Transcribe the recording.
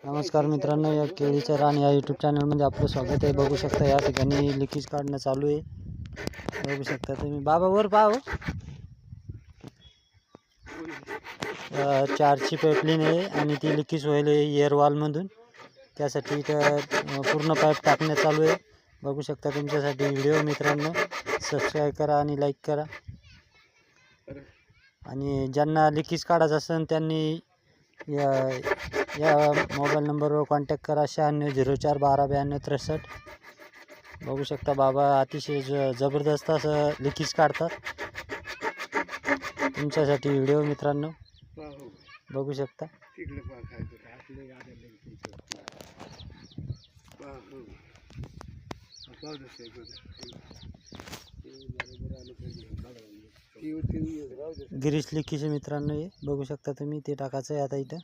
नमस्कार मित्रांनो, या केळीचं रान या यूट्यूब चॅनलमध्ये आपलं स्वागत आहे। बघू शकता या ठिकाणी लिकेज काढणं चालू आहे। बघू शकता तुम्ही, बाबा वर पाहा। 4ची पाईपलाईन आहे आणि ती लिकेज व्हायला एअर वॉलमधून, त्यासाठी इथं पूर्ण पाईप टाकणं चालू आहे। बघू शकता तुमच्यासाठी व्हिडिओ मित्रांनो, सबस्क्राईब करा आणि लाईक करा। आणि ज्यांना लिकेज काढायचं असेल त्यांनी या मोबाईल नंबरवर कॉन्टॅक्ट करा, 9604129263। बघू शकता बाबा अतिशय जबरदस्त असं लिकेज काढतात। तुमच्यासाठी व्हिडिओ मित्रांनो, बघू शकता। गिरीश लिकेज मित्रांनो, हे बघू शकता तुम्ही, ते टाकायचं आहे आता इथं।